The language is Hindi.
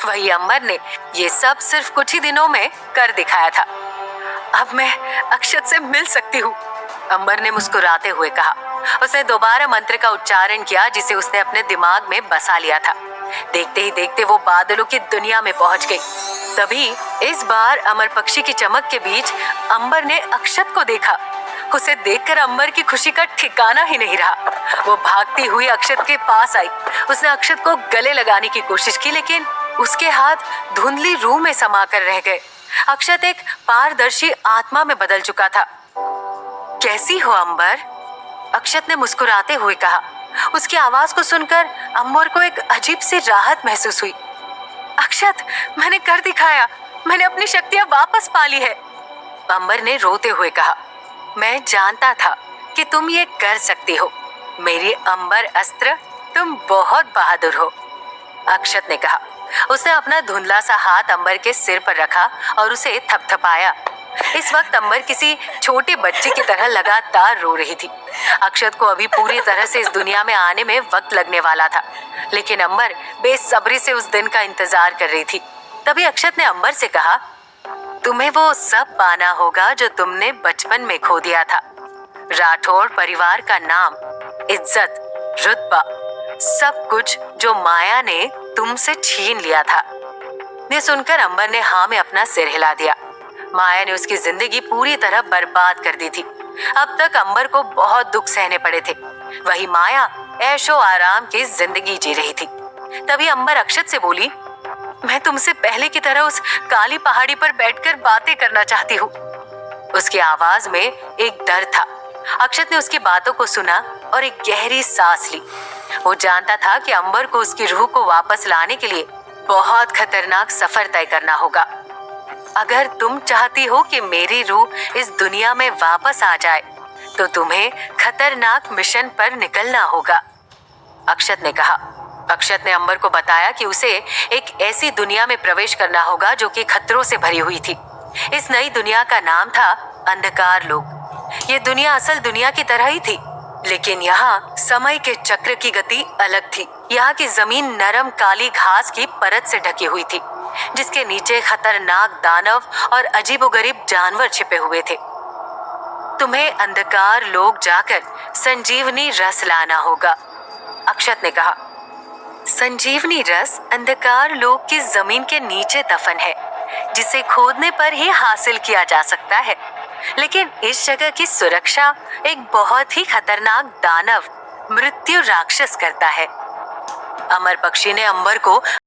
वही अंबर ने ये सब सिर्फ कुछ ही दिनों में कर दिखाया था। अब मैं अक्षत से मिल सकती हूँ, अंबर ने मुस्कुराते हुए कहा। उसने दोबारा मंत्र का उच्चारण किया जिसे उसने अपने दिमाग में बसा लिया था। देखते ही देखते वो बादलों की दुनिया में पहुंच गई। तभी इस बार अमर पक्षी की चमक के बीच अंबर ने अक्षत को देखा। उसे देखकर अंबर की खुशी का ठिकाना ही नहीं रहा। वो भागती हुई अक्षत के पास आई। उसने अक्षत को गले लगाने की कोशिश की, लेकिन उसके हाथ धुंधली रूह में समाकर रह गए। अक्षत एक पारदर्शी आत्मा में बदल चुका था। कैसी हो अंबर? अक्षत ने मुस्कुराते हुए कहा। उसकी आवाज को सुनकर अंबर को एक अजीब सी राहत महसूस हुई। अक्षत, मैंने कर दिखाया, मैंने अपनी शक्तियां वापस पा ली है, अंबर ने रोते हुए कहा। मैं जानता था कि तुम ये कर सकती हो मेरी अंबर अस्त्र, तुम बहुत बहादुर हो, अक्षत ने कहा। उसने अपना धुंधला सा हाथ अंबर के सिर पर रखा और उसे थपथपाया। इस वक्त अंबर किसी छोटे बच्चे की तरह लगातार रो रही थी। अक्षत को अभी पूरी तरह से इस दुनिया में आने में वक्त लगने वाला था, लेकिन अंबर बेसब्री से उस दिन का इंतजार कर रही थी। तभी अक्षत ने अंबर से कहा, तुम्हें वो सब पाना होगा जो तुमने बचपन में खो दिया था। राठौड़ परिवार का नाम, इज्जत, रुतबा, सब कुछ जो माया ने तुमसे छीन लिया था। ये सुनकर अंबर ने हाँ में अपना सिर हिला दिया। माया ने उसकी जिंदगी पूरी तरह बर्बाद कर दी थी। अब तक अंबर को बहुत दुख सहने पड़े थे। वही माया ऐशो आराम की जिंदगी जी रही थी। तभी अंबर अक्षत से बोली, मैं तुमसे पहले की तरह उस काली पहाड़ी पर बैठकर बातें करना चाहती हूँ। उसकी आवाज में एक डर था। अक्षत ने उसकी बातों को सुना और एक गहरी सांस ली। वो जानता था कि अंबर को उसकी रूह को वापस लाने के लिए बहुत खतरनाक सफर तय करना होगा। अगर तुम चाहती हो कि मेरी रूह इस दुनिया में वापस आ जाए, तो तुम्हें खतरनाक मिशन पर निकलना होगा, अक्षत ने कहा। अक्षत ने अंबर को बताया कि उसे एक ऐसी दुनिया में प्रवेश करना होगा जो कि खतरों से भरी हुई थी। इस नई दुनिया का नाम था अंधकार लोक। ये दुनिया असल दुनिया की तरह ही थी, लेकिन यहाँ समय के चक्र की गति अलग थी। यहाँ की जमीन नरम काली घास की परत से ढकी हुई थी, जिसके नीचे खतरनाक दानव और अजीबोगरीब जानवर छिपे हुए थे। तुम्हें अंधकार लोक जाकर संजीवनी रस लाना होगा, अक्षत ने कहा। संजीवनी रस अंधकार लोक की जमीन के नीचे दफन है, जिसे खोदने पर ही हासिल किया जा सकता है। लेकिन इस जगह की सुरक्षा एक बहुत ही खतरनाक दानव, मृत्यु राक्षस करता है। अमर पक्षी ने अंबर को